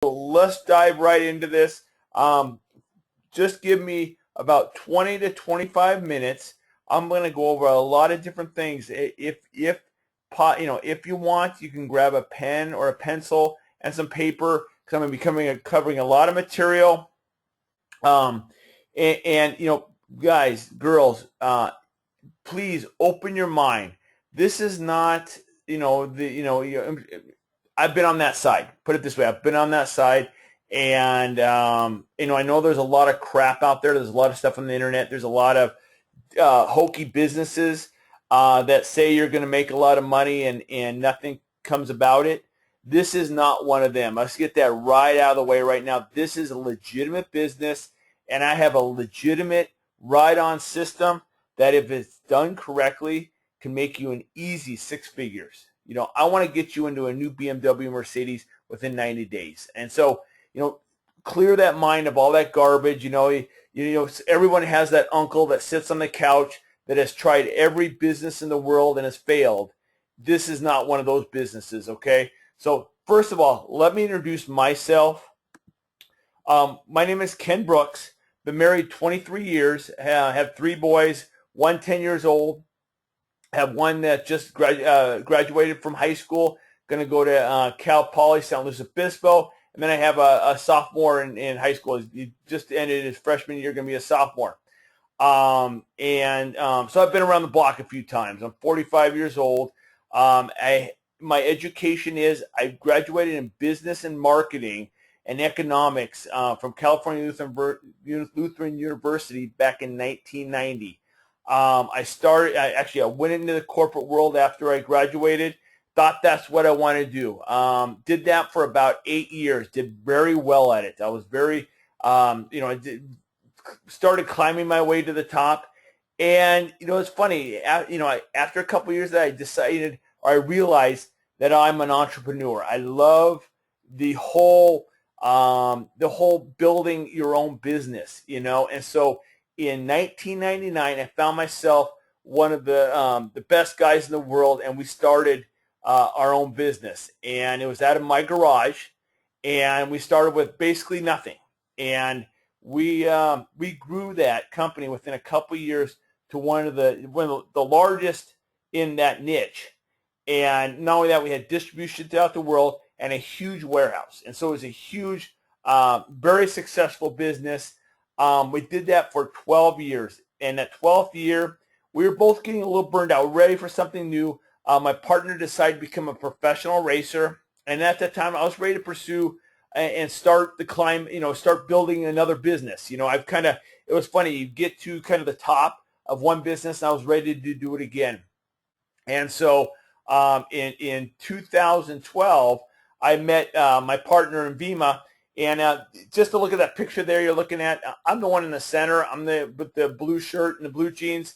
let's dive right into this. Just give me about 20 to 25 minutes. I'm going to go over a lot of different things. If you want, you can grab a pen or a pencil and some paper because I'm going to be covering a lot of material. Um, and guys, girls, please open your mind. This is not, I've been on that side. Put it this way, I've been on that side, and I know there's a lot of crap out there. There's a lot of stuff on the internet. There's a lot of hokey businesses that say you're going to make a lot of money and nothing comes about it. This is not one of them. Let's get that right out of the way right now. This is a legitimate business, and I have a legitimate ride-on system that, if it's done correctly, can make you an easy 6 figures. I want to get you into a new BMW, Mercedes within 90 days. And so, clear that mind of all that garbage. Everyone has that uncle that sits on the couch that has tried every business in the world and has failed. This is not one of those businesses, okay? So first of all, let me introduce myself. My name is Ken Brooks. Been married 23 years. Have 3 boys, one 10 years old. Have one that just graduated from high school, going to go to Cal Poly San Luis Obispo. And then I have a sophomore in high school. He just ended his freshman year, going to be a sophomore. So I've been around the block a few times. I'm 45 years old. My education is I graduated in business and marketing and economics from California Lutheran University back in 1990. I went into the corporate world after I graduated. Thought that's what I wanted to do. Did that for about 8 years. Did very well at it. I was very, started climbing my way to the top. And, it's funny, after a couple of years I realized that I'm an entrepreneur. I love the whole building your own business, and so in 1999, I found myself one of the best guys in the world, and we started our own business. And it was out of my garage, and we started with basically nothing. And we grew that company within a couple of years to one of the largest in that niche. And not only that, we had distribution throughout the world and a huge warehouse. And so it was a huge, very successful business. We did that for 12 years. And that 12th year, we were both getting a little burned out, ready for something new. My partner decided to become a professional racer. And at that time, I was ready to pursue and start the climb, start building another business. It was funny, you get to kind of the top of one business, and I was ready to do it again. And so in 2012, I met my partner in Vima. And just to look at that picture there you're looking at, I'm the one in the center. I'm with the blue shirt and the blue jeans.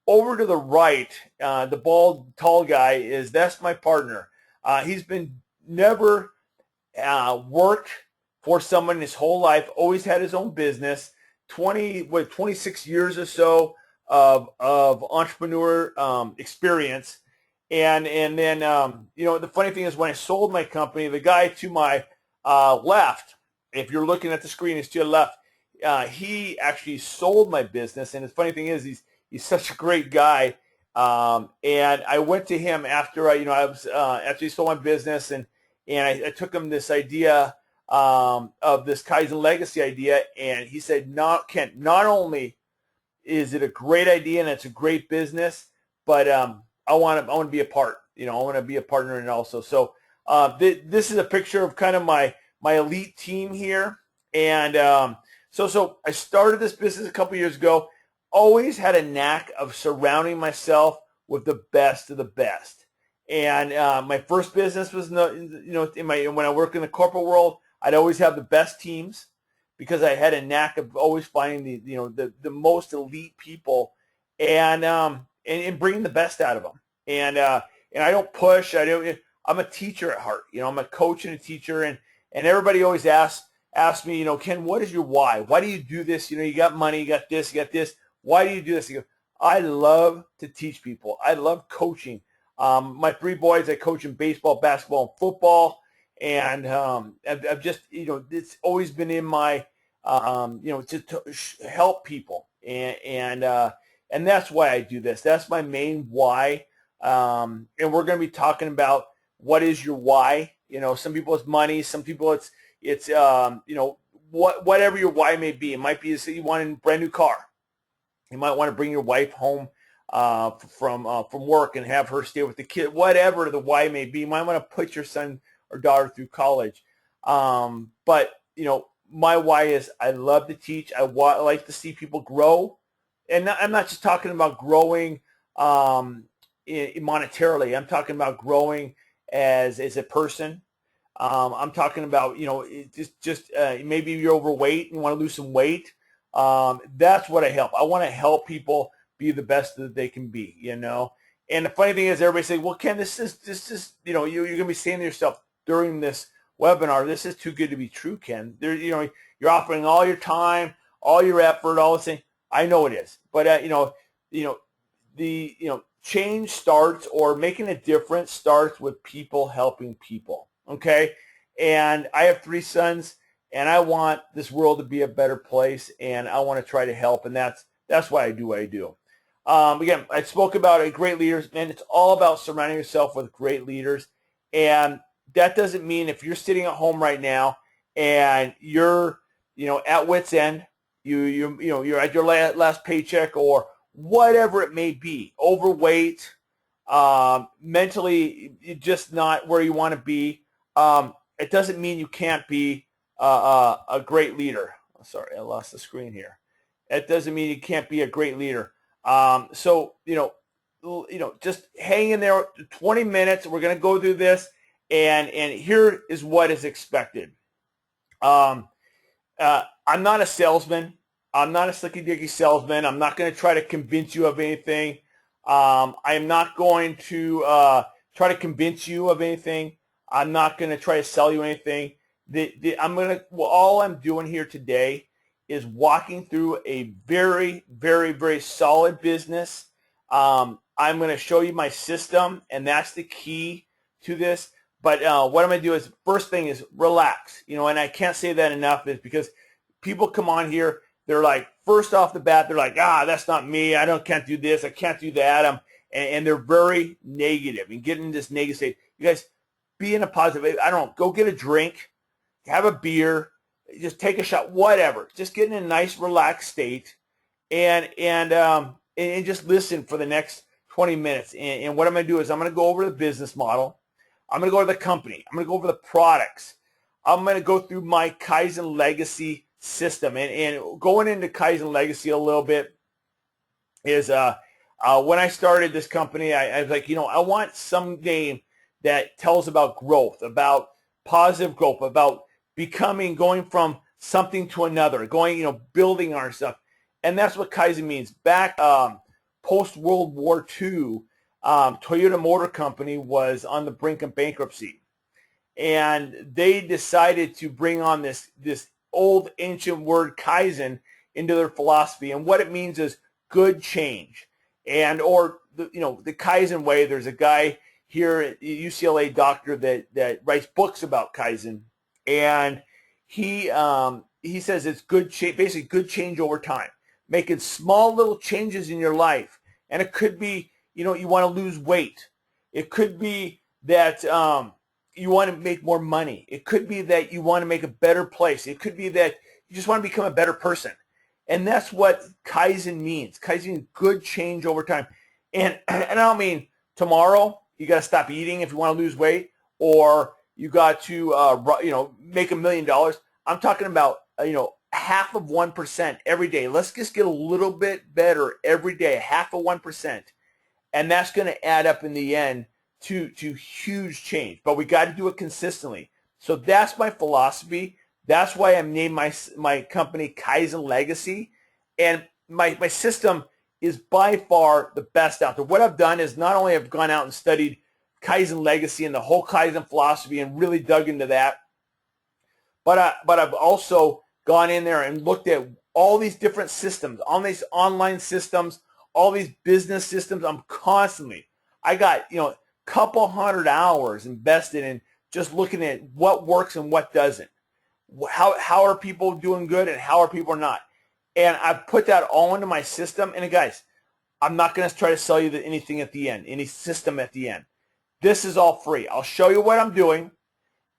Over to the right, the bald, tall guy that's my partner. He's been never worked for someone his whole life, always had his own business, 26 years or so of entrepreneur experience. And then, the funny thing is when I sold my company, the guy to my left, if you're looking at the screen, it's to your left, he actually sold my business. And the funny thing is he's such a great guy. And I went to him after after he sold my business, and I took him this idea of this Kaizen Legacy idea, and he said, "No, Kent, not only is it a great idea and it's a great business, but I want to be a part. I want to be a partner in it also." So this is a picture of kind of my elite team here, and so I started this business a couple years ago. Always had a knack of surrounding myself with the best of the best. And my first business was, when I work in the corporate world, I'd always have the best teams because I had a knack of always finding the most elite people and bringing the best out of them. And I don't push. I'm a teacher at heart. I'm a coach and a teacher, and everybody always asks me, Ken, what is your why? Why do you do this? You got money, you got this, you got this. Why do you do this? You go, I love to teach people. I love coaching. My 3 boys, I coach in baseball, basketball, and football. And I've just, it's always been in my, to help people. And that's why I do this. That's my main why. And we're going to be talking about what is your why. Some people it's money. Some people it's whatever your why may be. It might be that you want a brand new car. You might want to bring your wife home from work and have her stay with the kid. Whatever the why may be, you might want to put your son or daughter through college. But my why is I love to teach. I like to see people grow, and I'm not just talking about growing monetarily. I'm talking about growing as a person. I'm talking about just maybe you're overweight and you want to lose some weight. That's what I help. I want to help people be the best that they can be. And the funny thing is, everybody say, "Well, Ken, this is you're going to be saying to yourself during this webinar, this is too good to be true, Ken. You're offering all your time, all your effort, all this thing. I know it is, but change starts, or making a difference starts with people helping people. Okay, and I have 3 sons, and I want this world to be a better place, and I want to try to help, and that's why I do what I do. Again, I spoke about great leaders, and it's all about surrounding yourself with great leaders. And that doesn't mean if you're sitting at home right now and you're, at wit's end, you're at your last paycheck or whatever it may be, overweight, mentally just not where you want to be. It doesn't mean you can't be a great leader. Sorry, I lost the screen here. It doesn't mean you can't be a great leader. So just hang in there. 20 minutes. We're going to go through this, and here is what is expected. I'm not a salesman. I'm not a slicky dicky salesman. I'm not going to try to convince you of anything. I am not going to try to convince you of anything. I'm not going to try to sell you anything. All I'm doing here today is walking through a very, very, very solid business. I'm going to show you my system, and that's the key to this. But what I'm going to do is, first thing is relax. And I can't say that enough, is because people come on here, they're like, first off the bat, they're like, that's not me. Can't do this. I can't do that. And they're very negative and getting in this negative state. You guys, be in a positive. Go get a drink, have a beer, just take a shot, whatever. Just get in a nice, relaxed state, and just listen for the next 20 minutes. And what I'm going to do is I'm going to go over the business model. I'm going to go to the company. I'm going to go over the products. I'm going to go through my Kaizen Legacy system. And going into Kaizen Legacy a little bit is when I started this company, I was like, I want some game that tells about growth, about positive growth, about going from something to another, building our stuff. And that's what Kaizen means. Back post-World War II, Toyota Motor Company was on the brink of bankruptcy. And they decided to bring on this old ancient word Kaizen into their philosophy. And what it means is good change. Or the Kaizen way. There's a guy here at UCLA doctor that writes books about Kaizen. And he says it's good change, basically good change over time, making small little changes in your life. And it could be, you want to lose weight. It could be that you want to make more money. It could be that you want to make a better place. It could be that you just want to become a better person. And that's what Kaizen means. Kaizen means good change over time. And I don't mean tomorrow you got to stop eating if you want to lose weight, or you got to make $1 million. I'm talking about half of 1% every day. Let's just get a little bit better every day, half of 1%, and that's going to add up in the end to huge change. But we got to do it consistently. So that's my philosophy. That's why I named my company Kaizen Legacy, and my system is by far the best out there. What I've done is not only have gone out and studied Kaizen Legacy and the whole Kaizen philosophy and really dug into that, but I've also gone in there and looked at all these different systems, all these online systems, all these business systems. I got couple hundred hours invested in just looking at what works and what doesn't. How are people doing good and how are people not? And I've put that all into my system. And guys, I'm not going to try to sell you anything at the end, any system at the end. This is all free. I'll show you what I'm doing,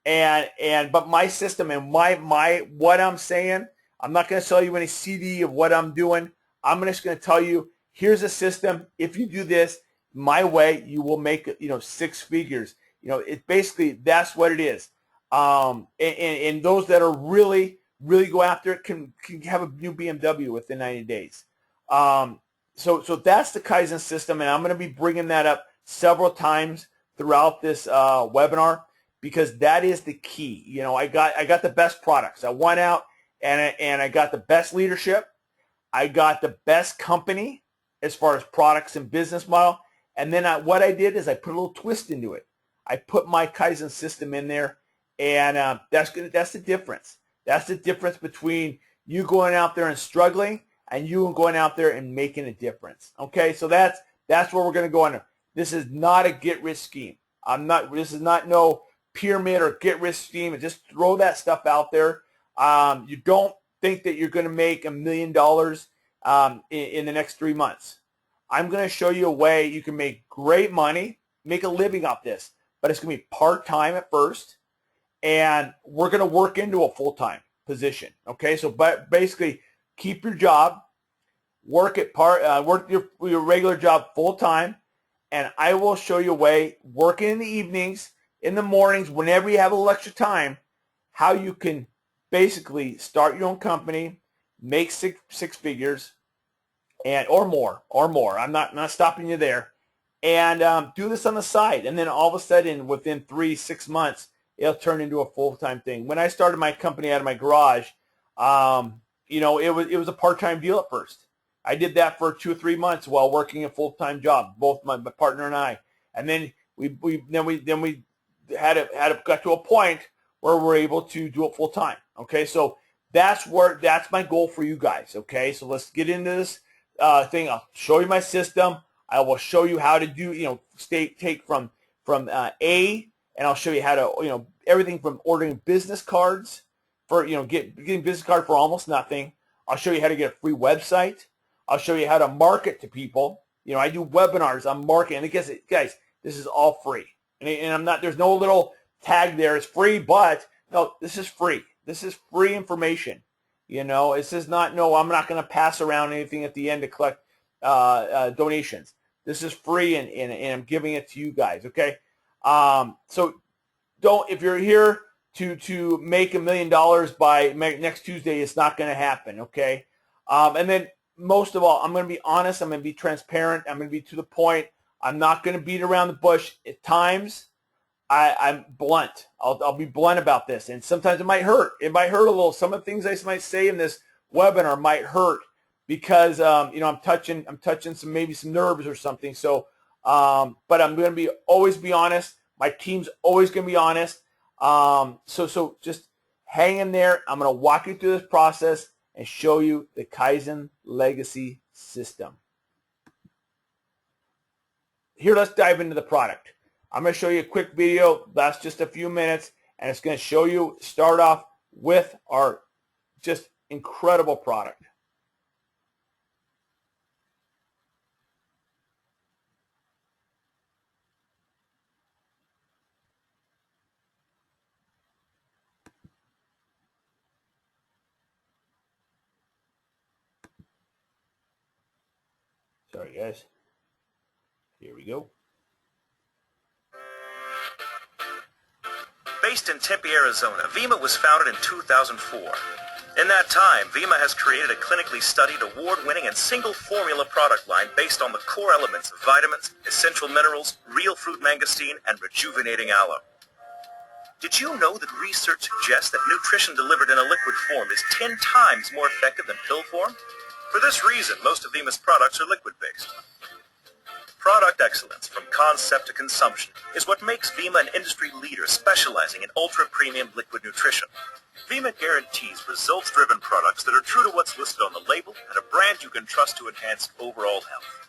but my system and my what I'm saying, I'm not going to sell you any CD of what I'm doing. I'm just going to tell you, here's a system. If you do this my way, you will make 6 figures. It basically, that's what it is. And those that are really go after it can have a new BMW within 90 days. So that's the Kaizen system, and I'm going to be bringing that up several times throughout this webinar, because that is the key. I got the best products. I went out and I got the best leadership. I got the best company as far as products and business model. And then what I did is I put a little twist into it. I put my Kaizen system in there, and that's the difference. That's the difference between you going out there and struggling and you going out there and making a difference. Okay, so that's where we're going to go on. This is not a get-rich scheme. This is not no pyramid or get-rich scheme. Just throw that stuff out there. You don't think that you're going to make $1 million in the next 3 months. I'm going to show you a way you can make great money, make a living off this, but it's going to be part-time at first, and we're going to work into a full-time position. Okay, so but basically, keep your job, work your regular job full-time, and I will show you a way, working in the evenings, in the mornings, whenever you have a little extra time, how you can basically start your own company, make six figures, or more. I'm not stopping you there, and do this on the side, and then all of a sudden, within 3-6 months, it'll turn into a full-time thing. When I started my company out of my garage, it was a part-time deal at first. I did that for 2 or 3 months while working a full-time job, both my partner and I, and then we got to a point where we're able to do it full-time. Okay, so that's my goal for you guys. Okay, so let's get into this thing. I'll show you my system. I will show you how to do take from A, and I'll show you how to everything from ordering business cards for getting business card for almost nothing. I'll show you how to get a free website. I'll show you how to market to people. I do webinars. I'm marketing. And guys, this is all free, and I'm not. There's no little tag there. It's free, but no, this is free. This is free information. This is not. No, I'm not going to pass around anything at the end to collect donations. This is free, and I'm giving it to you guys. Okay, so if you're here to make $1 million by next Tuesday, it's not going to happen. Okay, and then most of all, I'm going to be honest. I'm going to be transparent. I'm going to be to the point. I'm not going to beat around the bush. At times, I'm blunt. I'll be blunt about this, and sometimes it might hurt. It might hurt a little. Some of the things I might say in this webinar might hurt because I'm touching some nerves or something. So, but I'm going to always be honest. My team's always going to be honest. So just hang in there. I'm going to walk you through this process and show you the Kaizen Legacy System. Here, let's dive into the product. I'm going to show you a quick video. That's just a few minutes, and it's going to start off with our just incredible product. Sorry, guys. Here we go. Based in Tempe, Arizona, Vemma was founded in 2004. In that time, Vemma has created a clinically studied, award-winning, and single-formula product line based on the core elements of vitamins, essential minerals, real fruit mangosteen, and rejuvenating aloe. Did you know that research suggests that nutrition delivered in a liquid form is 10 times more effective than pill form? For this reason, most of Vemma's products are liquid-based. Product excellence from concept to consumption is what makes Vemma an industry leader specializing in ultra-premium liquid nutrition. Vemma guarantees results-driven products that are true to what's listed on the label and a brand you can trust to enhance overall health.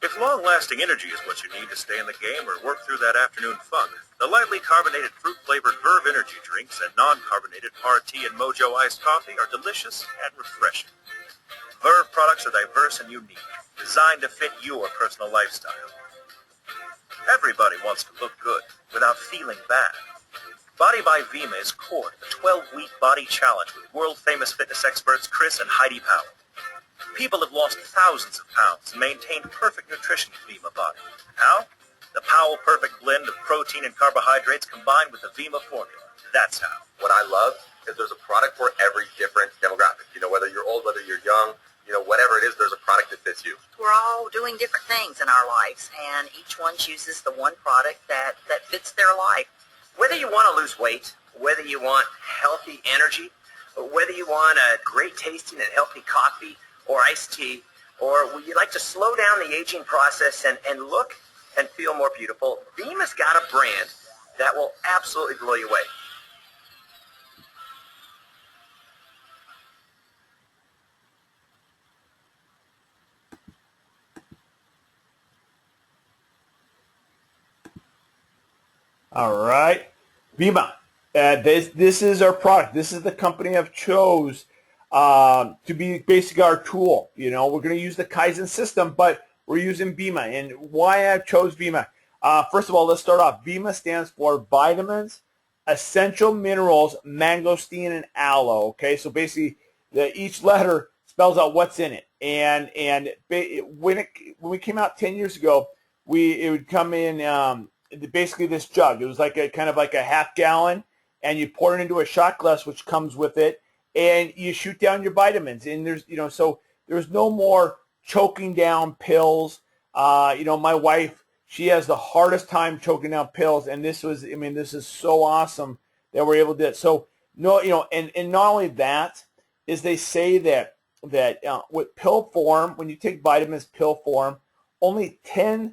If long-lasting energy is what you need to stay in the game or work through that afternoon funk, the lightly carbonated fruit-flavored Verve energy drinks and non-carbonated RT and Mojo iced coffee are delicious and refreshing. Verve products are diverse and unique, designed to fit your personal lifestyle. Everybody wants to look good without feeling bad. Body by Vima is core to the 12-week body challenge with world-famous fitness experts Chris and Heidi Powell. People have lost thousands of pounds and maintained perfect nutrition with Vima Body. How? The Powell Perfect blend of protein and carbohydrates combined with the Vima formula. That's how. What I love is there's a product for every different demographic. Whether you're old, whether you're young, whatever it is, there's a product that fits you. We're all doing different things in our lives, and each one chooses the one product that fits their life. Whether you want to lose weight, whether you want healthy energy, whether you want a great tasting and healthy coffee or iced tea, or would you like to slow down the aging process and look and feel more beautiful, Vima's got a brand that will absolutely blow you away. All right, Vima. This is our product. This is the company I've chose to be basically our tool. We're going to use the Kaizen system, but we're using Vima. And why I chose Vima? First of all, let's start off. Vima stands for vitamins, essential minerals, mangosteen, and aloe. Okay, so basically, each letter spells out what's in it. And when we came out 10 years ago, it would come in basically this jug. It was like a kind of like a half gallon, and you pour it into a shot glass, which comes with it, and you shoot down your vitamins. And there's so there's no more choking down pills. My wife, she has the hardest time choking down pills, and this is so awesome that we're able to do it. So and not only that is they say that with pill form, when you take vitamins pill form, only 10%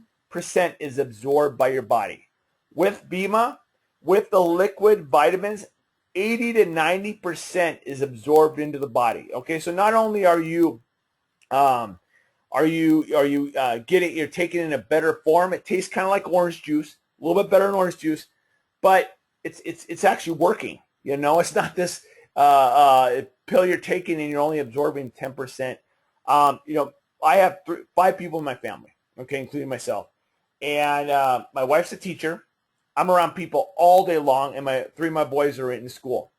is absorbed by your body. With Vima, with the liquid vitamins, 80 to 90% is absorbed into the body. Okay, so not only are you you're taking it in a better form. It tastes kind of like orange juice, a little bit better than orange juice, but it's actually working. It's not this pill you're taking and you're only absorbing 10%. I have 5 people in my family, okay, including myself. And my wife's a teacher. I'm around people all day long, and 3 of my boys are in school.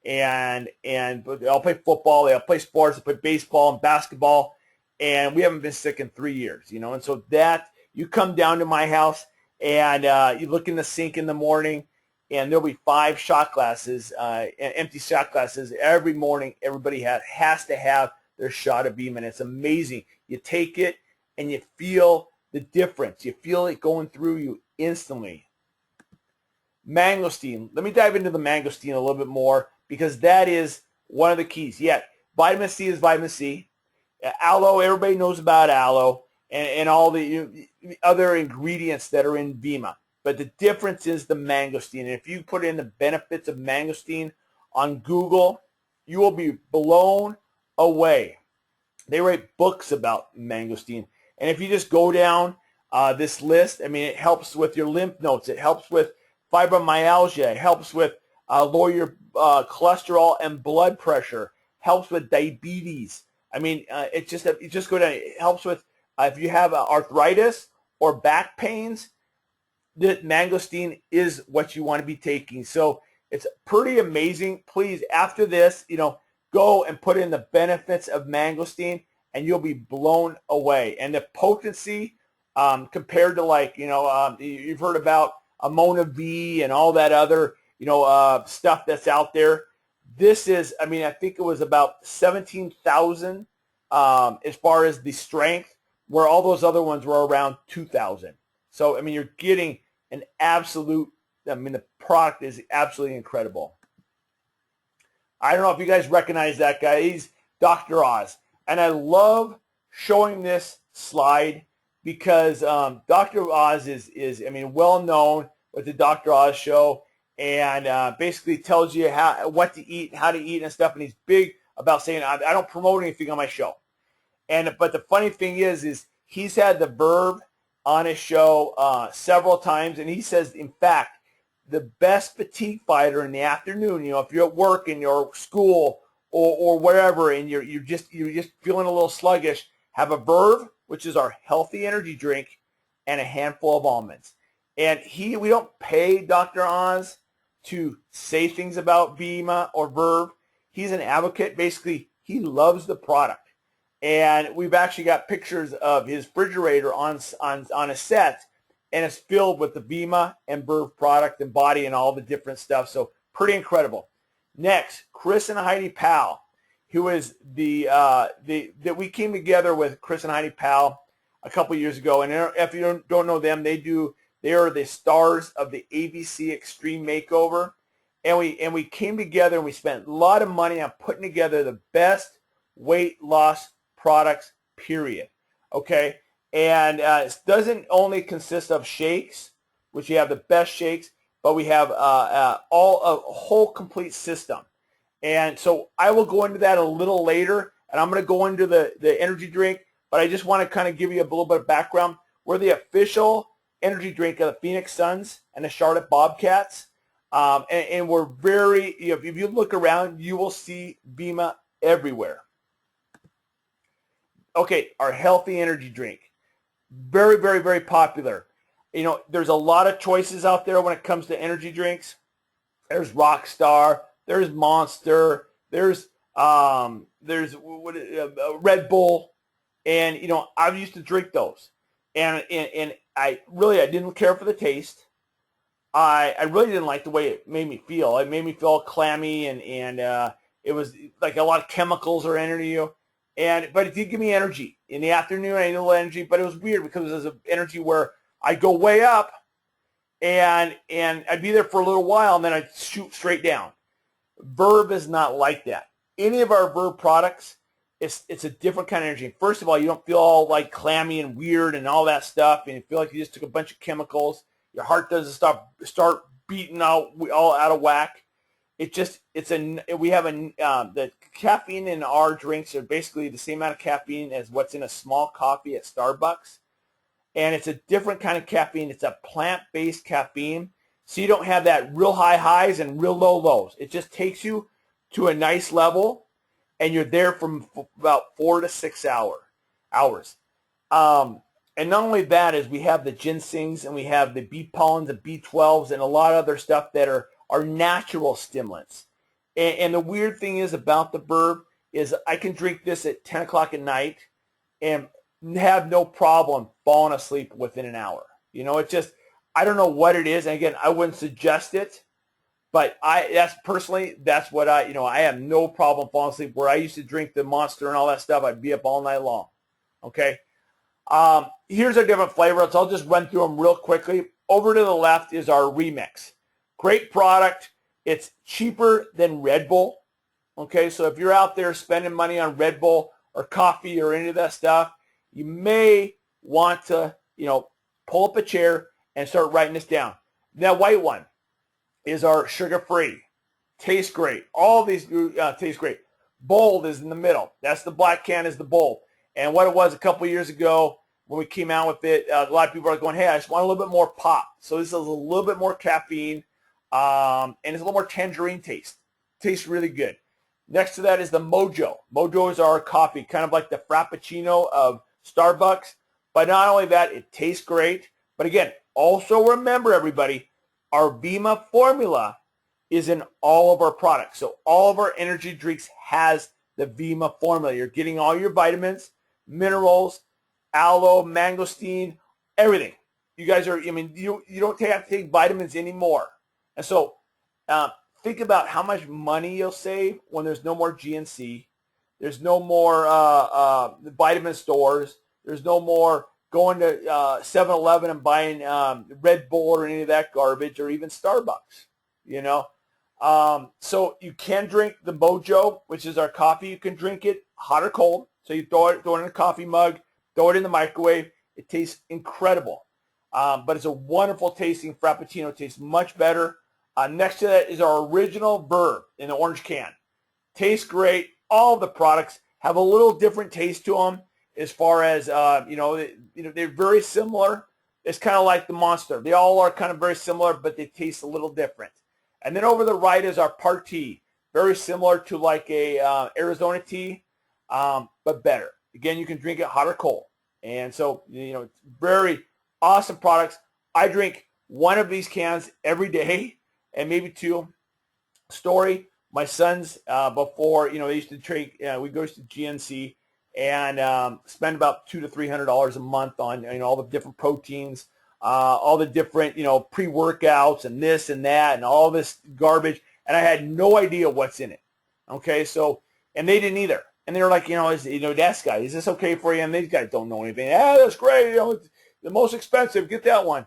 And they all play football, they all play sports, they play baseball and basketball, and we haven't been sick in 3 years, And so that, you come down to my house, and you look in the sink in the morning, and there'll be 5 shot glasses, empty shot glasses every morning. Everybody has to have their shot of Vima, and it's amazing. You take it, and you feel the difference. You feel it going through you instantly. Mangosteen. Let me dive into the mangosteen a little bit more because that is one of the keys. Yeah, vitamin C is vitamin C. Aloe, everybody knows about aloe and all the other ingredients that are in Vima. But the difference is the mangosteen. And if you put in the benefits of mangosteen on Google, you will be blown away. They write books about mangosteen. And if you just go down this list, it helps with your lymph nodes. It helps with fibromyalgia. It helps with lower your cholesterol and blood pressure. Helps with diabetes. You just go down. It helps with if you have arthritis or back pains. The mangosteen is what you want to be taking. So it's pretty amazing. Please, after this, go and put in the benefits of mangosteen, and you'll be blown away. And the potency compared to you've heard about Amona V and all that other, stuff that's out there. This is, I think it was about 17,000 as far as the strength, where all those other ones were around 2,000. So, you're getting an absolute, the product is absolutely incredible. I don't know if you guys recognize that guy. He's Dr. Oz. And I love showing this slide because Dr. Oz is well known with the Dr. Oz show, and basically tells you what to eat, how to eat and stuff. And he's big about saying, I don't promote anything on my show. But the funny thing is he's had the Verve on his show several times, and he says, in fact, the best fatigue fighter in the afternoon, if you're at work in your school or wherever, and you're just feeling a little sluggish, have a Verve, which is our healthy energy drink, and a handful of almonds. And we don't pay Dr. Oz to say things about Vima or Verve. He's an advocate. Basically, he loves the product. And we've actually got pictures of his refrigerator on a set, and it's filled with the Vima and Verve product and body and all the different stuff. So pretty incredible. Next, Chris and Heidi Powell, who is that we came together with Chris and Heidi Powell a couple years ago. And if you don't know them, they are the stars of the ABC Extreme Makeover. And we came together and we spent a lot of money on putting together the best weight loss products, period. Okay? And it doesn't only consist of shakes, which you have the best shakes, but we have a whole complete system. And so I will go into that a little later, and I'm going to go into the energy drink, but I just want to kind of give you a little bit of background. We're the official energy drink of the Phoenix Suns and the Charlotte Bobcats. And we're very, if you look around, you will see Vima everywhere. Okay, our healthy energy drink. Very, very, very popular. There's a lot of choices out there when it comes to energy drinks. There's Rockstar, there's Monster, there's Red Bull, and I used to drink those, and I didn't care for the taste. I really didn't like the way it made me feel. It made me feel clammy, and it was like a lot of chemicals are entering you. But it did give me energy in the afternoon. I need a little energy, but it was weird because it was an energy where I'd go way up, and I'd be there for a little while, and then I'd shoot straight down. Verve is not like that. Any of our Verve products, it's a different kind of energy. First of all, you don't feel all like clammy and weird and all that stuff, and you feel like you just took a bunch of chemicals. Your heart doesn't start beating out all out of whack. We have the caffeine in our drinks are basically the same amount of caffeine as what's in a small coffee at Starbucks. And it's a different kind of caffeine. It's a plant-based caffeine. So you don't have that real high highs and real low lows. It just takes you to a nice level, and you're there from about 4 to 6 hours. And not only that is we have the ginsengs, and we have the bee pollens, the B12s, and a lot of other stuff that are natural stimulants. And the weird thing is about the Verve is I can drink this at 10 o'clock at night and have no problem falling asleep within an hour. It's just, I don't know what it is. And again, I wouldn't suggest it, but that's what I have no problem falling asleep. Where I used to drink the Monster and all that stuff, I'd be up all night long. Okay. Here's a different flavor. So I'll just run through them real quickly. Over to the left is our Remix. Great product. It's cheaper than Red Bull. Okay, so if you're out there spending money on Red Bull or coffee or any of that stuff, you may want to, pull up a chair and start writing this down. That white one is our sugar-free. Tastes great. All these taste great. Bold is in the middle. That's the black can is the Bold. And what it was a couple years ago when we came out with it, a lot of people are going, hey, I just want a little bit more pop. So this is a little bit more caffeine, and it's a little more tangerine taste. Tastes really good. Next to that is the Mojo. Mojo is our coffee, kind of like the Frappuccino of Starbucks. But not only that, it tastes great. But again, also remember, everybody, our Vima formula is in all of our products. So all of our energy drinks has the Vima formula. You're getting all your vitamins, minerals, aloe, mangosteen, everything. You guys are, you don't have to take vitamins anymore. And so think about how much money you'll save when there's no more GNC. There's no more vitamin stores. There's no more going to 7-Eleven and buying Red Bull or any of that garbage, or even Starbucks, So you can drink the Mojo, which is our coffee. You can drink it hot or cold. So you throw it in a coffee mug, throw it in the microwave. It tastes incredible. But it's a wonderful tasting Frappuccino. It tastes much better. Next to that is our original Verve in the orange can. Tastes great. All of the products have a little different taste to them. as far as they're very similar. It's kind of like the Monster. They all are kind of very similar, but they taste a little different. And then over the right is our Partea, very similar to like a Arizona tea, but better. Again, you can drink it hot or cold. And so, it's very awesome products. I drink one of these cans every day, and maybe two. Story, my sons, before, they used to drink, we go to GNC and spend about $200 to $300 a month on all the different proteins, all the different pre-workouts and this and that and all this garbage, and I had no idea what's in it. Okay, so, and they didn't either, and they were like, that's guy, is this okay for you? And these guys don't know anything. That's great. It's the most expensive. Get that one.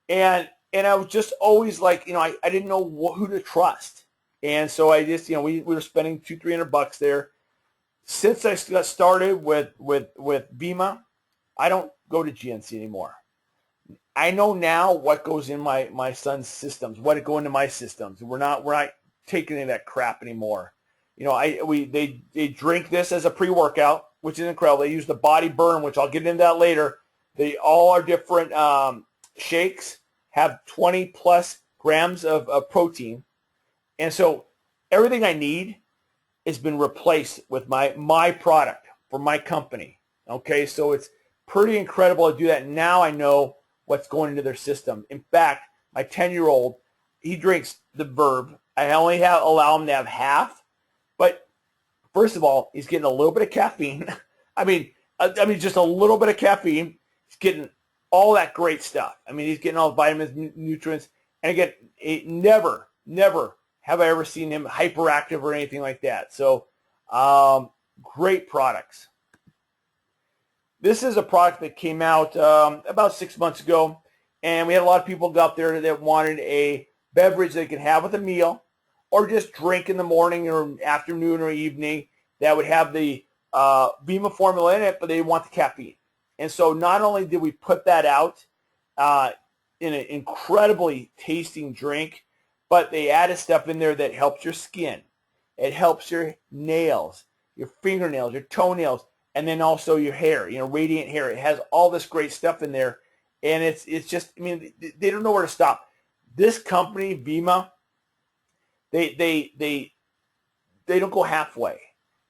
And I was just always like, I didn't know who to trust, and so I just, we were spending $200-300 there. Since I got started with Vima, I don't go to GNC anymore. I know now what goes in my son's systems, what go into my systems. We're not taking any of that crap anymore. They drink this as a pre-workout, which is incredible. They use the Body Burn, which I'll get into that later. They all are different shakes, have 20 plus grams of protein, and so everything I need has been replaced with my product for my company. Okay, so it's pretty incredible to do that. Now I know what's going into their system. In fact, my 10-year-old, he drinks the Verve. I only allow him to have half, but first of all, he's getting a little bit of caffeine. I mean, just a little bit of caffeine. He's getting all that great stuff. I mean, he's getting all the vitamins, nutrients, and again, never have I ever seen him hyperactive or anything like that. So, great products. This is a product that came out about 6 months ago, and we had a lot of people out there that wanted a beverage they could have with a meal or just drink in the morning or afternoon or evening that would have the Vima formula in it, but they want the caffeine. And so not only did we put that out in an incredibly tasting drink, but they added stuff in there that helps your skin. It helps your nails, your fingernails, your toenails, and then also your hair, radiant hair. It has all this great stuff in there. And it's just, they don't know where to stop. This company, Vima, they don't go halfway.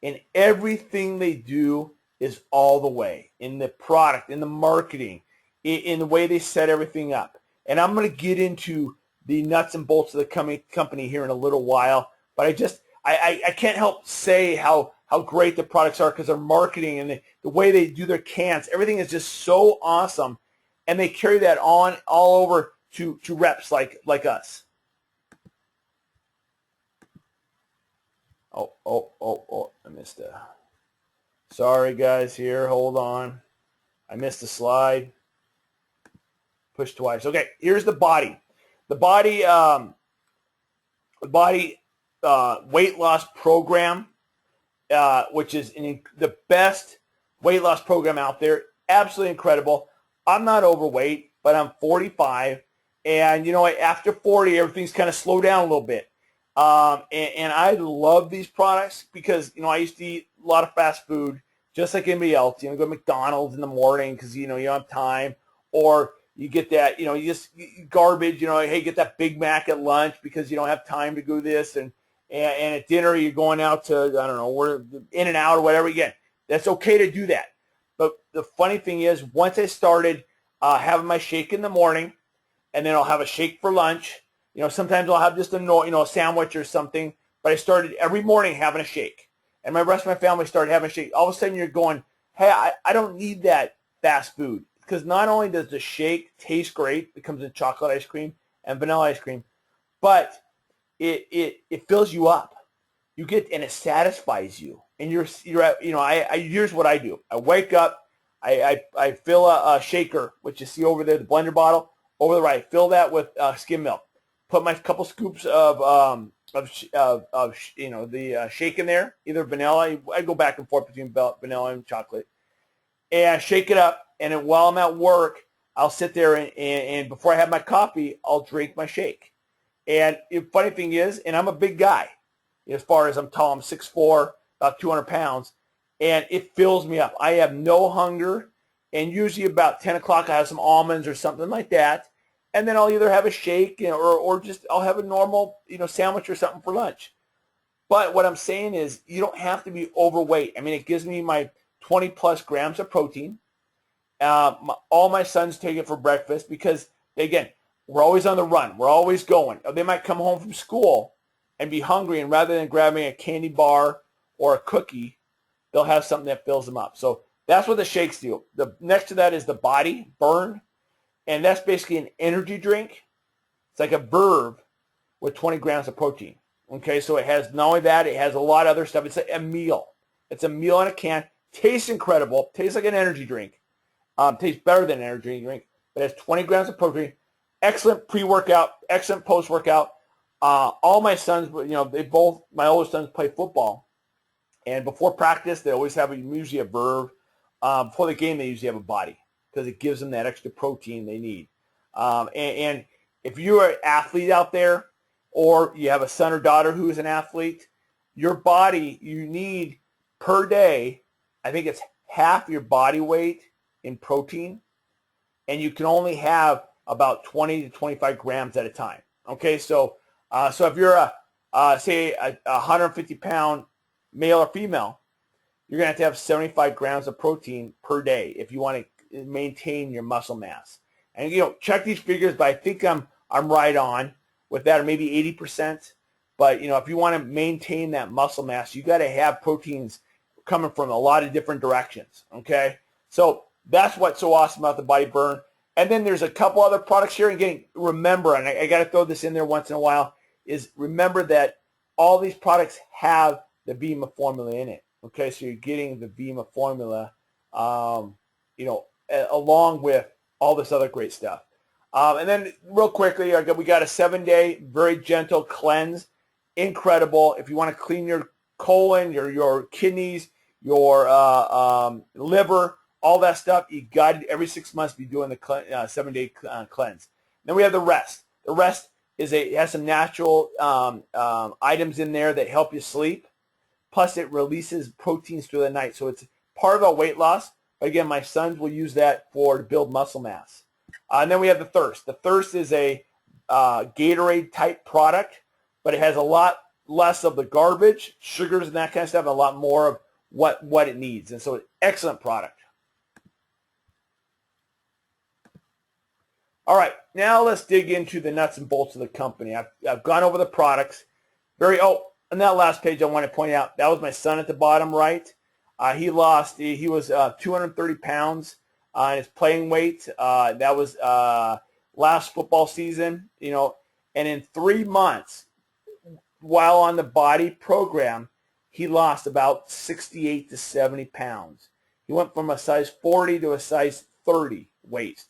And everything they do is all the way. In the product, in the marketing, in the way they set everything up. And I'm going to get into the nuts and bolts of the company here in a little while, but I can't help say how great the products are because their marketing and the way they do their cans, everything is just so awesome, and they carry that on all over to reps like us. Oh, I missed a. Sorry guys, here, hold on. I missed a slide. Push twice. Okay, here's the body. The body weight loss program, which is the best weight loss program out there. Absolutely incredible. I'm not overweight, but I'm 45. And, after 40, everything's kind of slowed down a little bit. And I love these products because, I used to eat a lot of fast food just like anybody else. Go to McDonald's in the morning because, you don't have time. Or you get that, you just garbage, hey, get that Big Mac at lunch because you don't have time to do this. And at dinner, you're going out to, I don't know, we're In-N-Out or whatever. Again, that's okay to do that. But the funny thing is, once I started having my shake in the morning, and then I'll have a shake for lunch. Sometimes I'll have just a sandwich or something. But I started every morning having a shake. And my rest of my family started having a shake. All of a sudden, you're going, hey, I don't need that fast food. Because not only does the shake taste great, it comes in chocolate ice cream and vanilla ice cream, but it fills you up. You get, and it satisfies you. And you're here's what I do. I wake up, I fill a shaker, which you see over there, the blender bottle, over the right. Fill that with skim milk. Put my couple scoops of the shake in there, either vanilla. I go back and forth between vanilla and chocolate, and shake it up. And then while I'm at work, I'll sit there and before I have my coffee, I'll drink my shake. And the funny thing is, and I'm a big guy, as far as I'm tall, I'm 6'4", about 200 pounds. and it fills me up. I have no hunger, and usually about 10 o'clock I have some almonds or something like that, and then I'll either have a shake, or just I'll have a normal, sandwich or something for lunch. But what I'm saying is you don't have to be overweight. I mean, it gives me my 20 plus grams of protein. All my sons take it for breakfast because, again, we're always on the run. We're always going. They might come home from school and be hungry, and rather than grabbing a candy bar or a cookie, they'll have something that fills them up. So that's what the shakes do. The next to that is the Body Burn, and that's basically an energy drink. It's like a Verve with 20 grams of protein. Okay, so it has not only that, it has a lot of other stuff. It's a meal. It's a meal in a can. Tastes incredible. Tastes like an energy drink. Tastes better than an energy drink, but it has 20 grams of protein. Excellent pre-workout, excellent post-workout. All my sons, my oldest sons play football, and before practice, they always have usually a Verve. Before the game, they usually have a Body because it gives them that extra protein they need. And if you're an athlete out there, or you have a son or daughter who is an athlete, your body, you need per day, I think it's half your body weight in protein, and you can only have about 20 to 25 grams at a time. Okay, so if you're say a 150-pound male or female, you're going to have 75 grams of protein per day if you want to maintain your muscle mass. And check these figures, but I think I'm right on with that, or maybe 80%. But if you want to maintain that muscle mass, you got to have proteins coming from a lot of different directions. Okay, so that's what's so awesome about the Body Burn. And then there's a couple other products here. And remember, and I got to throw this in there once in a while, is remember that all these products have the Vima formula in it. Okay, so you're getting the Vima formula, along with all this other great stuff. And then real quickly, we got a 7-day, very gentle cleanse. Incredible. If you want to clean your colon, your kidneys, your liver, all that stuff, you got to every 6 months be doing the 7-day cleanse. Then we have the rest. The rest has some natural items in there that help you sleep. Plus, it releases proteins through the night. So it's part of a weight loss. But again, my sons will use that to build muscle mass. And then we have the Thirst. The Thirst is a Gatorade-type product, but it has a lot less of the garbage, sugars, and that kind of stuff, and a lot more of what it needs. And so, excellent product. All right, now let's dig into the nuts and bolts of the company. I've gone over the products. On that last page, I want to point out, that was my son at the bottom right. He was 230 pounds on his playing weight. That was last football season, and in 3 months, while on the Body program, he lost about 68 to 70 pounds. He went from a size 40 to a size 30 waist.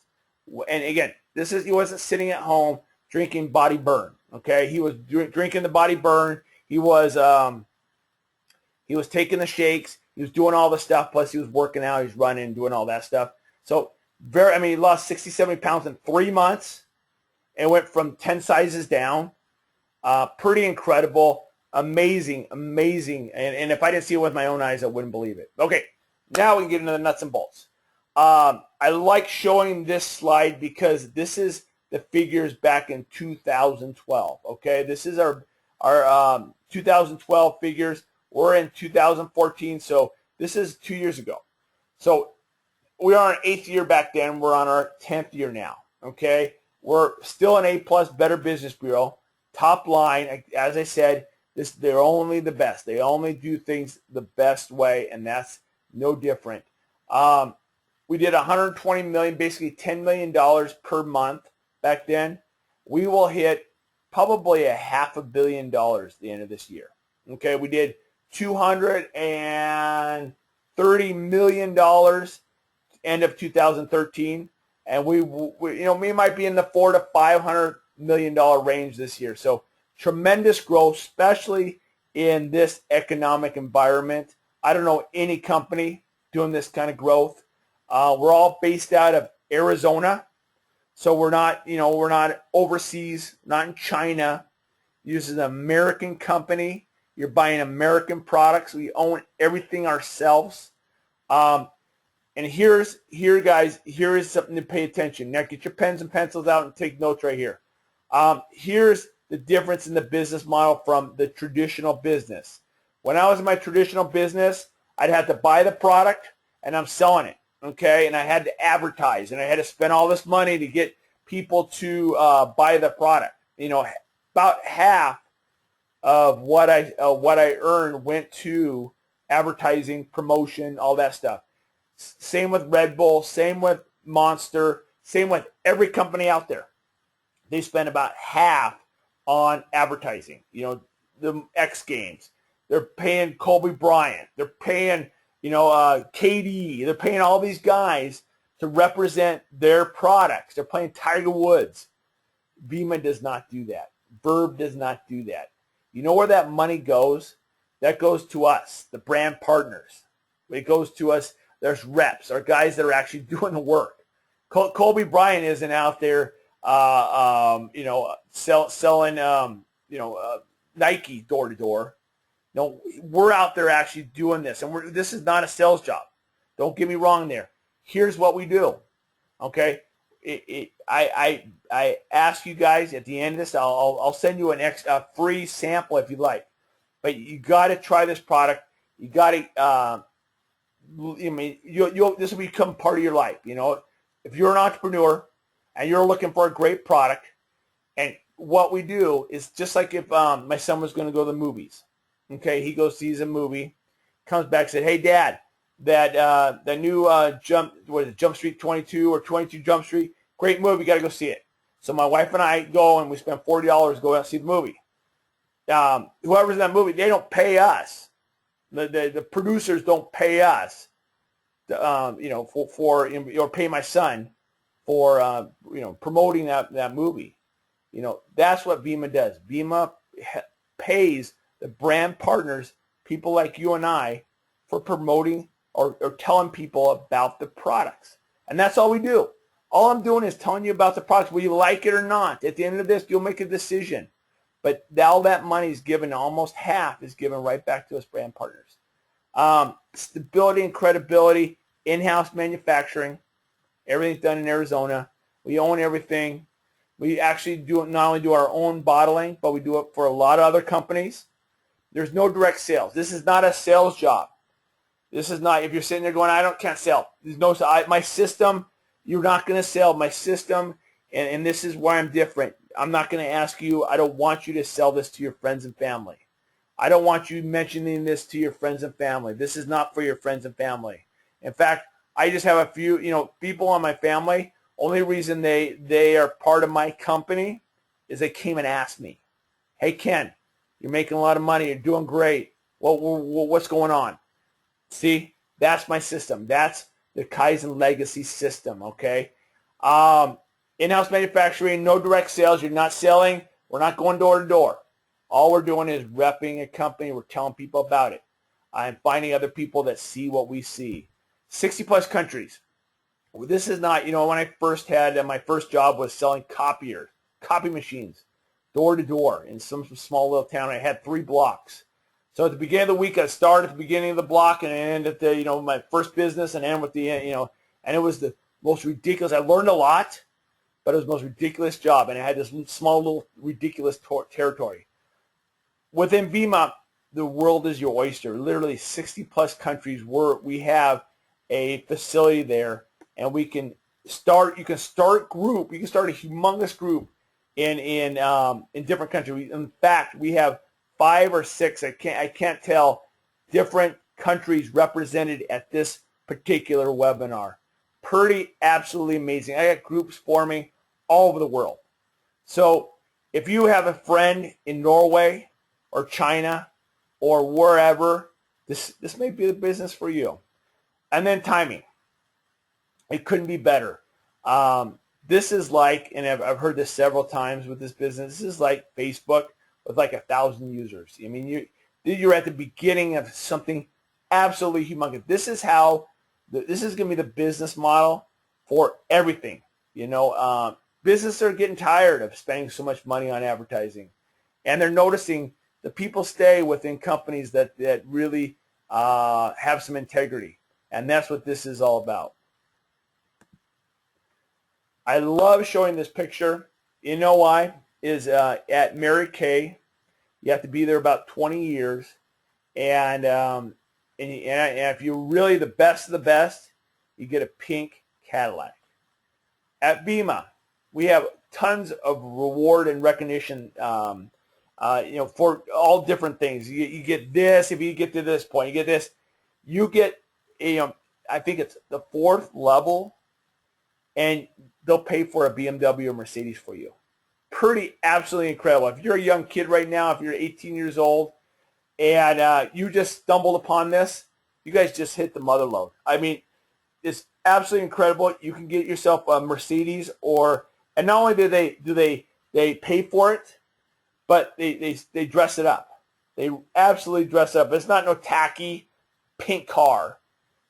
And again, he wasn't sitting at home drinking Body Burn. Okay, he was drinking the Body Burn. He was taking the shakes. He was doing all the stuff. Plus, he was working out. He was running, doing all that stuff. So, he lost 60, 70 pounds in 3 months and went from 10 sizes down. Pretty incredible. Amazing. And if I didn't see it with my own eyes, I wouldn't believe it. Okay, now we can get into the nuts and bolts. I like showing this slide because this is the figures back in 2012. Okay, this is our 2012 figures. We're in 2014, so this is 2 years ago. So we are in 8th year back then. We're on our 10th year now. Okay, we're still an A+ Better Business Bureau. Top line, as I said, they're only the best. They only do things the best way, and that's no different. We did $120 million, basically $10 million per month back then. We will hit probably $500 million at the end of this year. Okay, we did $230 million end of 2013, and we might be in the $400 to $500 million range this year. So tremendous growth, especially in this economic environment. I don't know any company doing this kind of growth. We're all based out of Arizona, so we're not overseas, not in China. This is an American company, You're buying American products. We own everything ourselves. And here is something to pay attention. Now get your pens and pencils out and take notes right here. Here's the difference in the business model from the traditional business. When I was in my traditional business, I'd have to buy the product and I'm selling it, okay? And I had to advertise and I had to spend all this money to get people to buy the product. About half of what I earned went to advertising, promotion, all that stuff. Same with Red Bull, same with Monster, same with every company out there. They spend about half on advertising. The X Games. They're paying Kobe Bryant. They're paying, KD. They're paying all these guys to represent their products. They're paying Tiger Woods. Vema does not do that. Verb does not do that. You know where that money goes? That goes to us, the brand partners. It goes to us. There's reps, or guys that are actually doing the work. Kobe Bryant isn't out there, selling, Nike door to door. No, we're out there actually doing this, and this is not a sales job. Don't get me wrong there. Here's what we do. Okay, I ask you guys at the end of this. I'll send you a free sample if you like, but you got to try this product. You got to. This will become part of your life. If you're an entrepreneur and you're looking for a great product, and what we do is just like if my son was going to go to the movies. Okay, he goes, sees a movie, comes back, said, "Hey, Dad, that new Jump Street 22 or 22 Jump Street, great movie, got to go see it." So my wife and I go and we spend $40 to go out and see the movie. Whoever's in that movie, they don't pay us. The producers don't pay us, or pay my son for promoting that movie. That's what Vema does. Vema pays the brand partners, people like you and I, for promoting or telling people about the products. And that's all we do. All I'm doing is telling you about the products, whether you like it or not. At the end of this, you'll make a decision. But all that money is given, almost half is given right back to us brand partners. Stability and credibility, in-house manufacturing, everything's done in Arizona. We own everything. We actually not only do our own bottling, but we do it for a lot of other companies. There's no direct sales. This is not a sales job. This is not, if you're sitting there going, can't sell. There's no, my system, you're not going to sell. My system, and this is why I'm different. I'm not going to ask you, I don't want you to sell this to your friends and family. I don't want you mentioning this to your friends and family. This is not for your friends and family. In fact, I just have a few, people on my family. Only reason they are part of my company is they came and asked me, "Hey, Ken, you're making a lot of money. You're doing great. What's going on?" See, that's my system. That's the Kaizen Legacy system, okay? In-house manufacturing, no direct sales. You're not selling. We're not going door to door. All we're doing is repping a company. We're telling people about it. I'm finding other people that see what we see. 60-plus countries. This is not, when I first had, my first job was selling copy machines, door to door in some small little town. I had 3 blocks. So at the beginning of the week, I start at the beginning of the block and I end at the, my first business and end with the, and it was the most ridiculous. I learned a lot, but it was the most ridiculous job. And I had this small little ridiculous territory. Within Vema, the world is your oyster. Literally 60-plus countries we have a facility there. And you can start a humongous group in different countries. In fact, we have 5 or 6, I can't tell, different countries represented at this particular webinar. Pretty absolutely amazing. I got groups forming all over the world. So if you have a friend in Norway or China or wherever, this may be the business for you. And then timing. It couldn't be better. This is like, and I've heard this several times with this business, this is like Facebook with like 1,000 users. I mean, you're at the beginning of something absolutely humongous. This is going to be the business model for everything. Businesses are getting tired of spending so much money on advertising. And they're noticing the people stay within companies that really have some integrity. And that's what this is all about. I love showing this picture. You know why? Is at Mary Kay. You have to be there about 20 years. And if you're really the best of the best, you get a pink Cadillac. At VEMA, we have tons of reward and recognition, for all different things. You get this if you get to this point. You get this. You get, I think it's the 4th level, and they'll pay for a BMW or Mercedes for you. Pretty absolutely incredible. If you're a young kid right now, if you're 18 years old, and you just stumbled upon this, you guys just hit the mother lode. I mean, it's absolutely incredible. You can get yourself a Mercedes, and not only do they pay for it, but they dress it up. They absolutely dress it up. It's not no tacky pink car.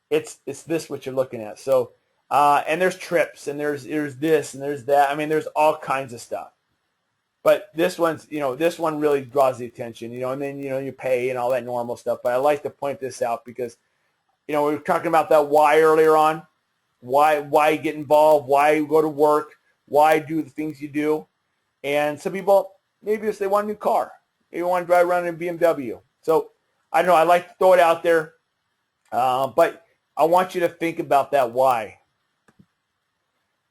It's this what you're looking at. So and there's trips, and there's this and there's that. I mean, there's all kinds of stuff. But this one really draws the attention, and then, you pay and all that normal stuff. But I like to point this out because, we were talking about that why earlier on. Why get involved? Why go to work? Why do the things you do? And some people, maybe they want a new car. Maybe want to drive around in a BMW. So, I don't know. I like to throw it out there. But I want you to think about that why.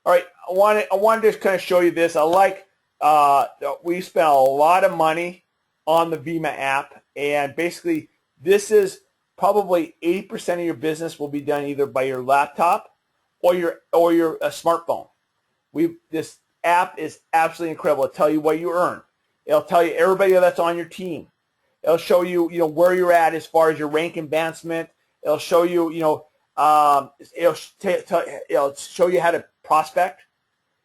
All right. I want to just kind of show you this. I like... we spent a lot of money on the VEMA app, and basically this is probably 80% of your business will be done either by your laptop or your smartphone. This app is absolutely incredible. It'll tell you what you earn. It'll tell you everybody that's on your team. It'll show you, where you're at as far as your rank advancement. It'll show you, it'll show you how to prospect.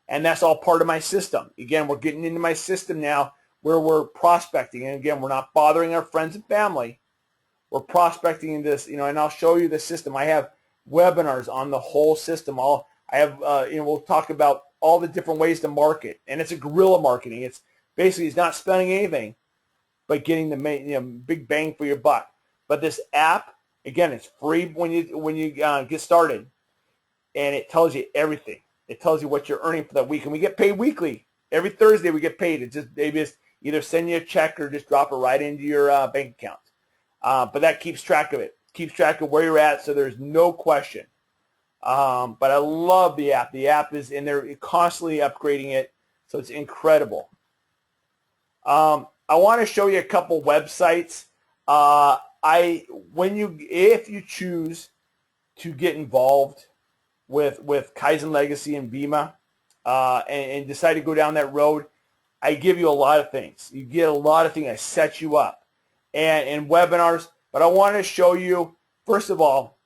And that's all part of my system. Again, we're getting into my system now where we're prospecting. And again, we're not bothering our friends and family. We're prospecting in this, and I'll show you the system. I have webinars on the whole system. We'll talk about all the different ways to market. And it's a guerrilla marketing. It's basically, it's not spending anything, but getting the big bang for your buck. But this app, again, it's free when you get started. And it tells you everything. It tells you what you're earning for that week. And we get paid weekly. Every Thursday we get paid. They just either send you a check or just drop it right into your bank account. But that keeps track of it. Keeps track of where you're at, so there's no question. But I love the app. The app is in there, constantly upgrading it, so it's incredible. I want to show you a couple websites. If you choose to get involved with Kaizen Legacy and VEMA, and decide to go down that road, I give you a lot of things. You get a lot of things. I set you up and webinars. But I want to show you, first of all,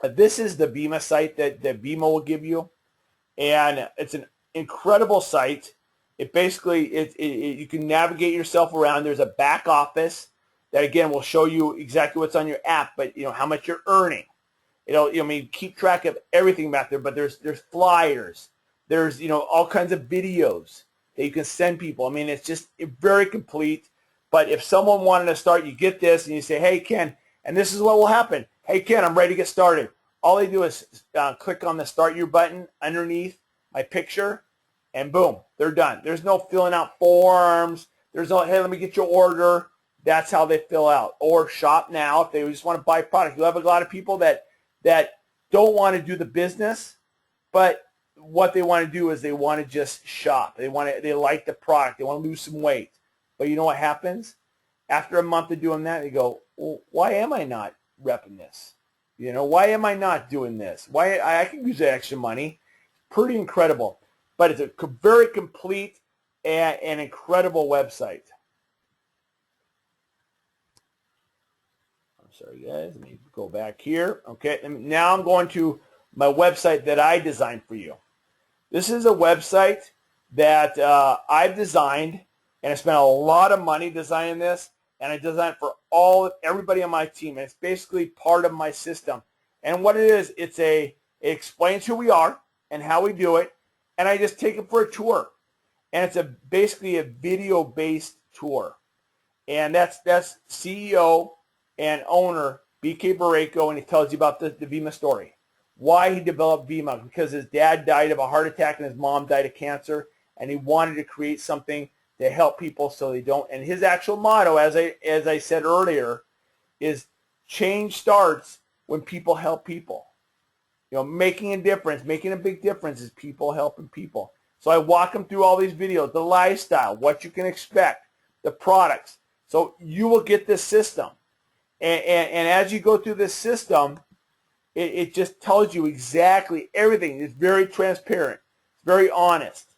this is the VEMA site that VEMA will give you. And it's an incredible site. It basically, you can navigate yourself around. There's a back office that, again, will show you exactly what's on your app, but how much you're earning. It'll, keep track of everything back there, but there's flyers. There's, all kinds of videos that you can send people. I mean, it's just very complete. But if someone wanted to start, you get this and you say, hey, Ken, and this is what will happen. Hey, Ken, I'm ready to get started. All they do is click on the Start Your button underneath my picture, and boom, they're done. There's no filling out forms. There's no, hey, let me get your order. That's how they fill out. Or shop now if they just want to buy product. You have a lot of people that don't want to do the business, but what they want to do is they want to just shop. They like the product. They want to lose some weight. But you know what happens? After a month of doing that, they go, well, why am I not repping this? Why am I not doing this? Why I can use that extra money. Pretty incredible. But it's a very complete and incredible website. Sorry, guys. Let me go back here. Okay, now I'm going to my website that I designed for you. This is a website that I've designed, and I spent a lot of money designing this, and I designed it for everybody on my team. And it's basically part of my system. And what it is, it explains who we are and how we do it, and I just take it for a tour. And it's basically a video-based tour. And that's CEO and owner BK Barreco, and he tells you about the Vemma story. Why he developed Vemma, because his dad died of a heart attack and his mom died of cancer, and he wanted to create something to help people so they don't. And his actual motto, as I said earlier, is change starts when people help people. You know, making a difference, making a big difference is people helping people. So I walk them through all these videos, the lifestyle, what you can expect, the products. So you will get this system. And as you go through this system, it just tells you exactly everything. It's very transparent. It's very honest.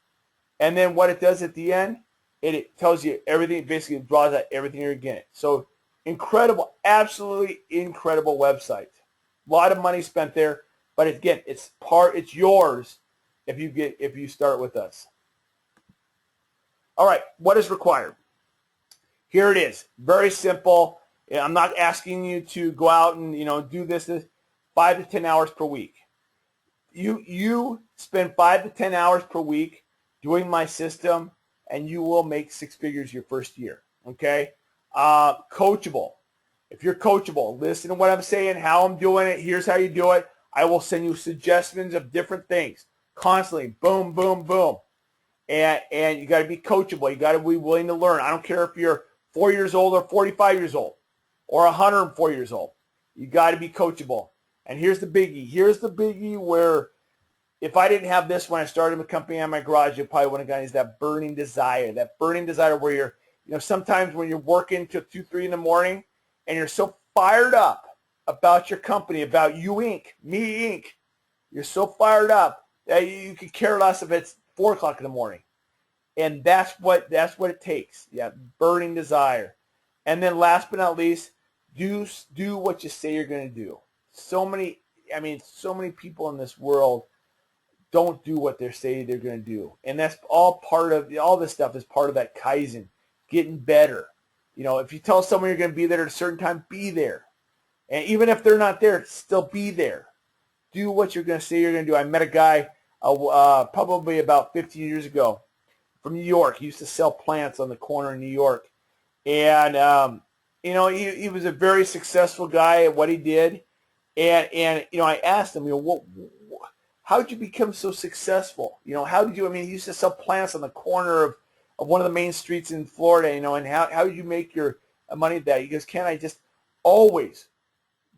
And then what it does at the end, it tells you everything, basically draws out everything you're getting. So incredible, absolutely incredible website. A lot of money spent there, but again, it's yours if you start with us. All right, what is required? Here it is. Very simple. I'm not asking you to go out and do this 5 to 10 hours per week. You spend 5 to 10 hours per week doing my system, and you will make 6 figures your first year. Okay? Coachable. If you're coachable, listen to what I'm saying, how I'm doing it. Here's how you do it. I will send you suggestions of different things constantly. Boom, boom, boom. And you got to be coachable. You got to be willing to learn. I don't care if you're 4 years old or 45 years old or 104 years old. You got to be coachable. And here's the biggie. Here's the biggie where if I didn't have this when I started my company in my garage, you probably wouldn't have gotten is that burning desire. That burning desire where you're, sometimes when you're working till 2, 3 in the morning and you're so fired up about your company, about you Inc., me Inc., you're so fired up that you could care less if it's 4 o'clock in the morning. And that's what it takes. Yeah, burning desire. And then last but not least, do what you say you're going to do. So many people in this world don't do what they say they're going to do. And that's all this stuff is part of that Kaizen, getting better. If you tell someone you're going to be there at a certain time, be there. And even if they're not there, still be there. Do what you're going to say you're going to do. I met a guy probably about 15 years ago from New York. He used to sell plants on the corner in New York. And, he was a very successful guy at what he did. And I asked him, how did you become so successful? How did you, he used to sell plants on the corner of one of the main streets in Florida, and how did you make your money at that? He goes, Ken, I just always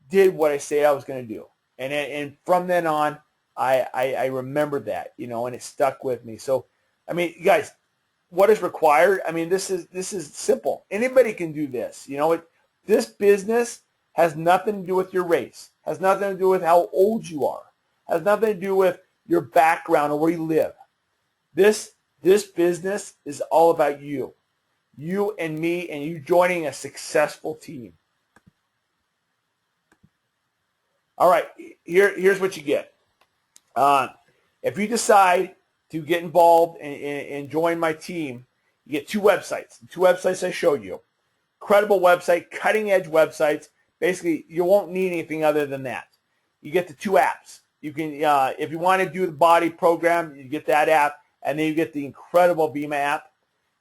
did what I say I was going to do. And from then on, I remembered that, and it stuck with me. So, guys, what is required? This is simple. Anybody can do this. This business has nothing to do with your race, has nothing to do with how old you are, has nothing to do with your background or where you live. This business is all about you and me, and you joining a successful team. All right, here's what you get. If you decide to get involved and join my team, you get 2 websites. The 2 websites I showed you. Credible website, cutting edge websites. Basically, you won't need anything other than that. You get the 2 apps. You can, if you want to do the body program, you get that app, and then you get the incredible Vemma app.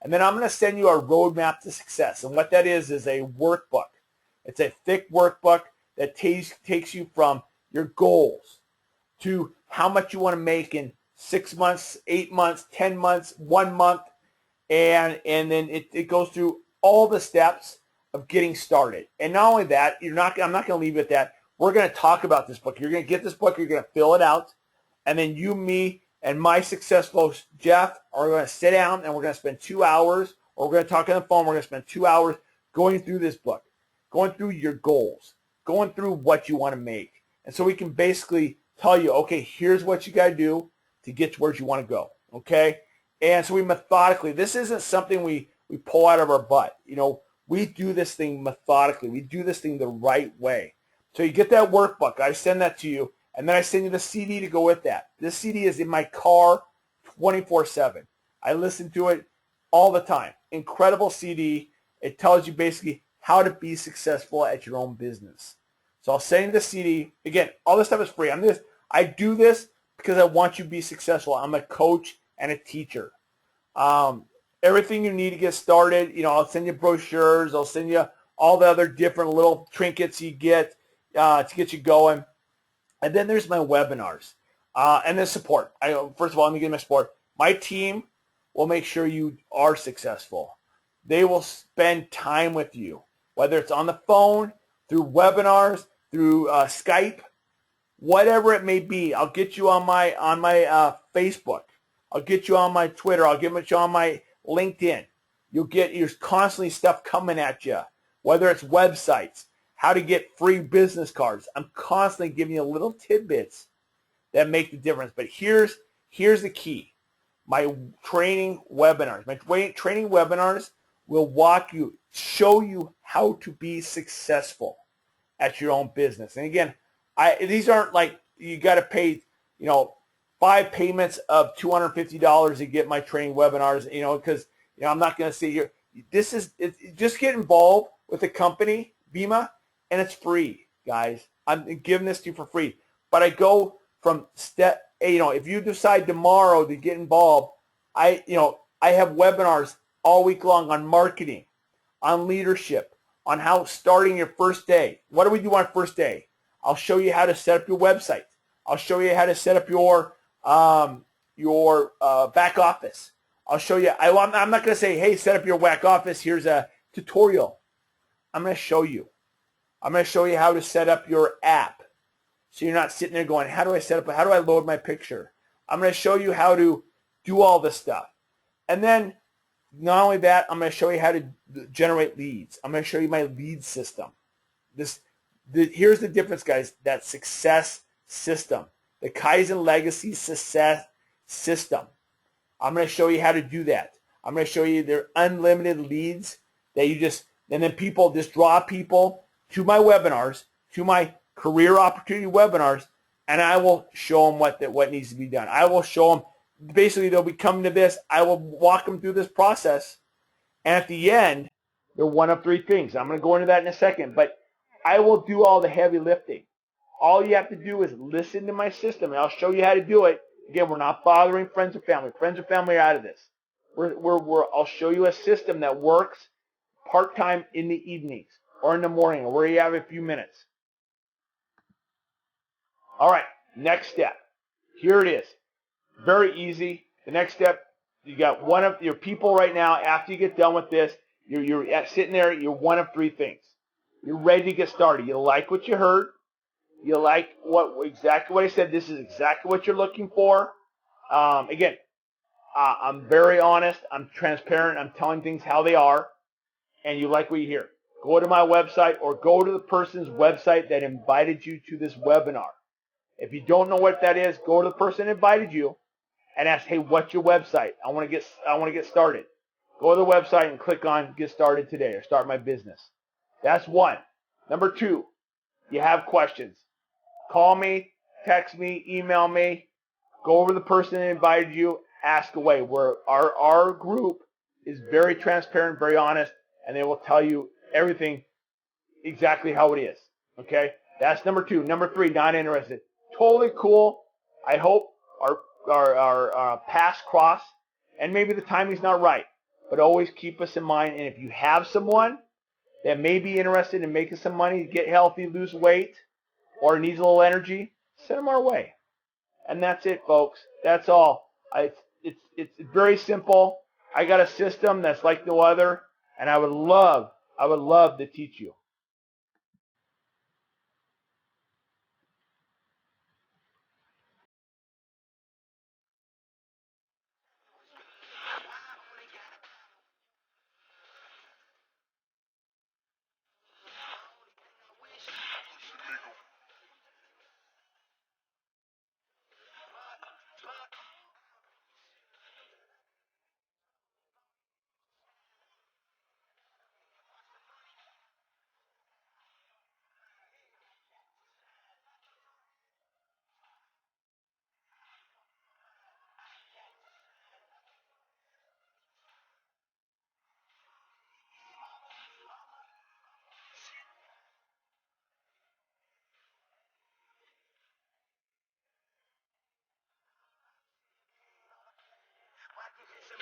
And then I'm going to send you our roadmap to success. And what that is a workbook. It's a thick workbook that takes you from your goals to how much you want to make in 6 months, 8 months, 10 months, 1 month, and then it goes through all the steps of getting started. And not only that, I'm not going to leave it at that. We're going to talk about this book. You're going to get this book. You're going to fill it out, and then you, me, and my success coach Jeff are going to sit down and we're going to spend 2 hours, or we're going to talk on the phone. We're going to spend 2 hours going through this book, going through your goals, going through what you want to make, and so we can basically tell you, okay, here's what you got to do to get to where you want to go, okay? And so we methodically, this isn't something we pull out of our butt. We do this thing methodically. We do this thing the right way. So you get that workbook. I send that to you, and then I send you the CD to go with that. This CD is in my car 24/7. I listen to it all the time. Incredible CD. It tells you basically how to be successful at your own business. So I'll send you the CD. Again, all this stuff is free. I do this because I want you to be successful. I'm a coach and a teacher. everything you need to get started. I'll send you brochures. I'll send you all the other different little trinkets you get to get you going. And then there's my webinars and the support. First of all, let me give my support. My team will make sure you are successful. They will spend time with you, whether it's on the phone, through webinars, through Skype, whatever it may be. I'll get you on my Facebook. I'll get you on my Twitter. I'll get you on my LinkedIn. There's constantly stuff coming at you, whether it's websites, how to get free business cards. I'm constantly giving you little tidbits that make the difference. But here's the key. My training webinars. Training webinars will show you how to be successful at your own business. And again, these aren't like you got to pay, 5 payments of $250 to get my training webinars, because I'm not going to say here. Just get involved with the company, Vemma, and it's free, guys. I'm giving this to you for free. But I go from step, if you decide tomorrow to get involved, I have webinars all week long on marketing, on leadership, on how starting your first day. What do we do on first day? I'll show you how to set up your website. I'll show you how to set up your back office. I'll show you. I'm not going to say, hey, set up your back office. Here's a tutorial. I'm going to show you. I'm going to show you how to set up your app. So you're not sitting there going, how do I set up? How do I load my picture? I'm going to show you how to do all this stuff. And then not only that, I'm going to show you how to generate leads. I'm going to show you my lead system. Here's the difference, guys. That success system, the Kaizen Legacy success system. I'm going to show you how to do that. I'm going to show you their unlimited leads that and then people just draw people to my webinars, to my career opportunity webinars, and I will show them what needs to be done. I will show them, basically they'll be coming to this. I will walk them through this process, and at the end, they're one of 3 things. I'm going to go into that in a second, but I will do all the heavy lifting. All you have to do is listen to my system, and I'll show you how to do it. Again, we're not bothering friends or family. Friends or family are out of this. I'll show you a system that works part-time in the evenings or in the morning, or where you have a few minutes. All right, next step. Here it is. Very easy. The next step, you got one of your people right now. After you get done with this, you're sitting there. You're one of 3 things. You're ready to get started. You like what you heard. You like exactly what I said. This is exactly what you're looking for. Again, I'm very honest. I'm transparent. I'm telling things how they are. And you like what you hear. Go to my website or go to the person's website that invited you to this webinar. If you don't know what that is, go to the person that invited you and ask, hey, what's your website? I want to get started. Go to the website and click on get started today or start my business. That's one. Number 2, you have questions. Call me, text me, email me. Go over to the person that invited you, ask away. Our group is very transparent, very honest, and they will tell you everything exactly how it is. Okay? That's number 2. Number 3, not interested. Totally cool. I hope our paths cross, and maybe the timing's not right, but always keep us in mind. And if you have someone that may be interested in making some money, get healthy, lose weight, or needs a little energy, send them our way. And that's it, folks. That's all. It's very simple. I got a system that's like no other, and I would love to teach you.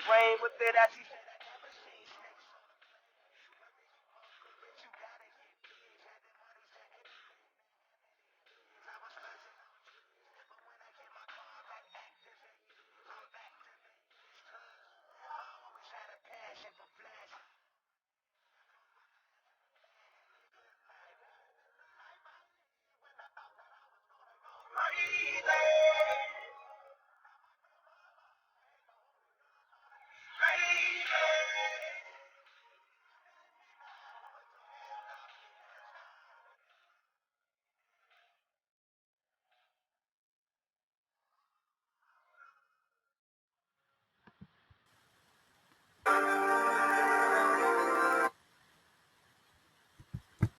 Brain with it as he